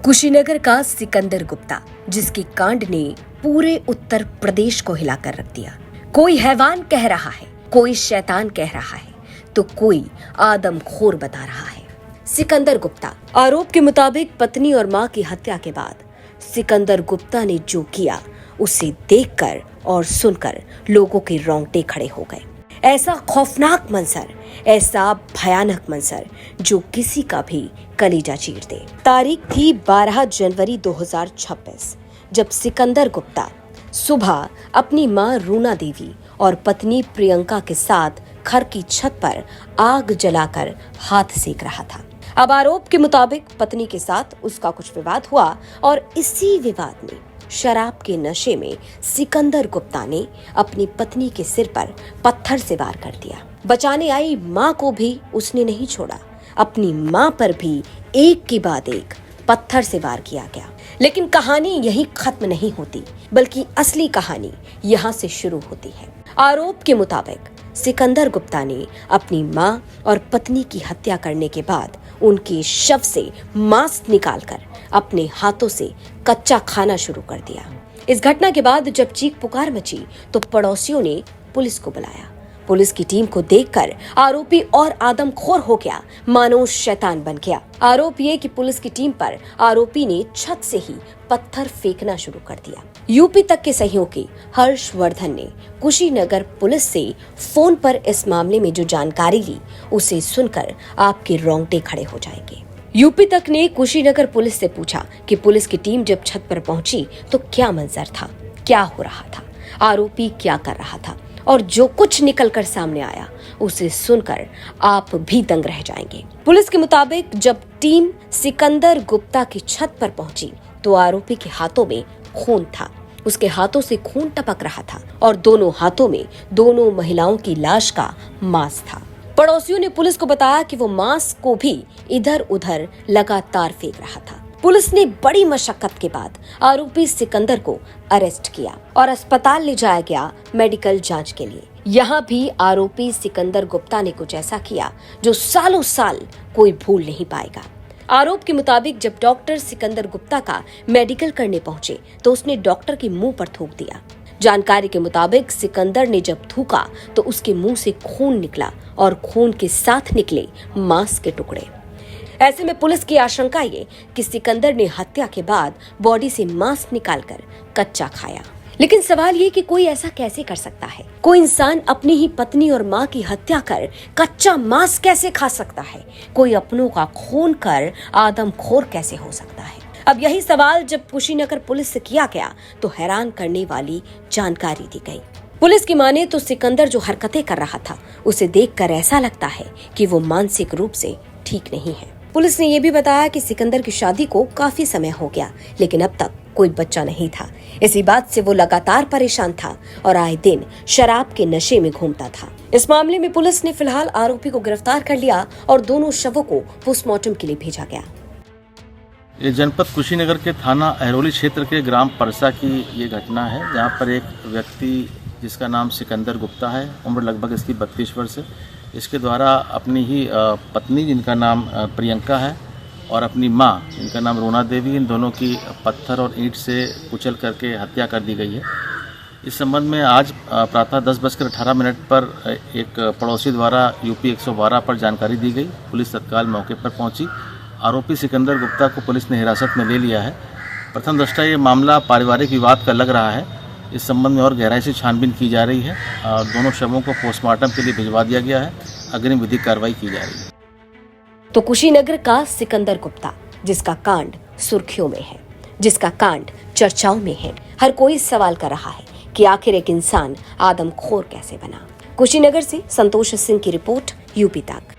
कुशीनगर का सिकंदर गुप्ता, जिसकी कांड ने पूरे उत्तर प्रदेश को हिलाकर रख दिया। कोई हैवान कह रहा है, कोई शैतान कह रहा है, तो कोई आदमखोर बता रहा है। सिकंदर गुप्ता। आरोप के मुताबिक पत्नी और मां की हत्या के बाद सिकंदर गुप्ता ने जो किया, उसे देखकर और सुनकर लोगों के रोंगटे खड़े हो गए। ऐसा खौफनाक मंजर, ऐसा भयानक मंजर जो किसी का भी कलीजा चीर दे। तारीख थी 12 जनवरी 2026, जब सिकंदर गुप्ता सुबह अपनी मां रूना देवी और पत्नी प्रियंका के साथ घर की छत पर आग जलाकर हाथ सेक रहा था। अब आरोप के मुताबिक पत्नी के साथ उसका कुछ विवाद हुआ और इसी विवाद में शराब के नशे में सिकंदर गुप्ता ने अपनी पत्नी के सिर पर पत्थर से वार कर दिया। बचाने आई मां को भी उसने नहीं छोड़ा, अपनी मां पर भी एक के बाद एक पत्थर से वार किया गया। लेकिन कहानी यही खत्म नहीं होती, बल्कि असली कहानी यहाँ से शुरू होती है। आरोप के मुताबिक सिकंदर गुप्ता ने अपनी मां और पत्नी की हत्या करने के बाद उनके शव से मांस निकालकर अपने हाथों से कच्चा खाना शुरू कर दिया। इस घटना के बाद जब चीख पुकार मची तो पड़ोसियों ने पुलिस को बुलाया। पुलिस की टीम को देखकर आरोपी और आदमखोर हो गया, मानो शैतान बन गया। आरोप ये कि पुलिस की टीम पर आरोपी ने छत से ही पत्थर फेंकना शुरू कर दिया। यूपी तक के सहयोगी हर्षवर्धन ने कुशीनगर पुलिस से फोन पर इस मामले में जो जानकारी ली, उसे सुनकर आपके रोंगटे खड़े हो जाएंगे। यूपी तक ने कुशीनगर पुलिस से पूछा कि पुलिस की टीम जब छत पर पहुंची तो क्या मंजर था, क्या हो रहा था, आरोपी क्या कर रहा था, और जो कुछ निकलकर सामने आया उसे सुनकर आप भी दंग रह जाएंगे। पुलिस के मुताबिक जब टीम सिकंदर गुप्ता की छत पर पहुंची तो आरोपी के हाथों में खून था। उसके हाथों से खून टपक रहा था और दोनों हाथों में दोनों महिलाओं की लाश का मांस था। पड़ोसियों ने पुलिस को बताया कि वो मांस को भी इधर उधर लगातार फेंक रहा था। पुलिस ने बड़ी मशक्कत के बाद आरोपी सिकंदर को अरेस्ट किया और अस्पताल ले जाया गया मेडिकल जांच के लिए। यहाँ भी आरोपी सिकंदर गुप्ता ने कुछ ऐसा किया जो सालों साल कोई भूल नहीं पाएगा। आरोप के मुताबिक जब डॉक्टर सिकंदर गुप्ता का मेडिकल करने पहुंचे तो उसने डॉक्टर के मुंह पर थूक दिया। जानकारी के मुताबिक सिकंदर ने जब थूका तो उसके मुंह से खून निकला और खून के साथ निकले मांस के टुकड़े। ऐसे में पुलिस की आशंका ये कि सिकंदर ने हत्या के बाद बॉडी से मांस निकालकर कच्चा खाया। लेकिन सवाल ये कि कोई ऐसा कैसे कर सकता है? कोई इंसान अपनी ही पत्नी और मां की हत्या कर कच्चा मांस कैसे खा सकता है? कोई अपनों का खून कर आदमखोर कैसे हो सकता है? अब यही सवाल जब कुशीनगर पुलिस से किया गया तो हैरान करने वाली जानकारी दी गई। पुलिस की माने तो सिकंदर जो हरकतें कर रहा था, उसे देखकर ऐसा लगता है कि वो मानसिक रूप से ठीक नहीं है। पुलिस ने यह भी बताया कि सिकंदर की शादी को काफी समय हो गया, लेकिन अब तक कोई बच्चा नहीं था। इसी बात से वो लगातार परेशान था और आए दिन शराब के नशे में घूमता था। इस मामले में पुलिस ने फिलहाल आरोपी को गिरफ्तार कर लिया और दोनों शवों को पोस्टमार्टम के लिए भेजा गया। ये जनपद कुशीनगर के थाना अहरोली क्षेत्र के ग्राम परसा की ये घटना है, जहाँ पर एक व्यक्ति जिसका नाम सिकंदर गुप्ता है, उम्र लगभग इसकी 32 वर्ष है, इसके द्वारा अपनी ही पत्नी जिनका नाम प्रियंका है और अपनी मां जिनका नाम रूना देवी, इन दोनों की पत्थर और ईंट से कुचल करके हत्या कर दी गई है। इस संबंध में आज प्रातः 10:18 पर एक पड़ोसी द्वारा यूपी 112 पर जानकारी दी गई। पुलिस तत्काल मौके पर पहुंची। आरोपी सिकंदर गुप्ता को पुलिस ने हिरासत में ले लिया है। प्रथम दृष्टया ये मामला पारिवारिक विवाद का लग रहा है। इस संबंध में और गहराई से छानबीन की जा रही है और दोनों शवों को पोस्टमार्टम के लिए भिजवा दिया गया है। अग्रिम विधिक कार्रवाई की जा रही है। तो कुशीनगर का सिकंदर गुप्ता, जिसका कांड सुर्खियों में है, जिसका कांड चर्चाओं में है, हर कोई सवाल कर रहा है कि आखिर एक इंसान आदमखोर कैसे बना। कुशीनगर से संतोष सिंह की रिपोर्ट, यूपी तक।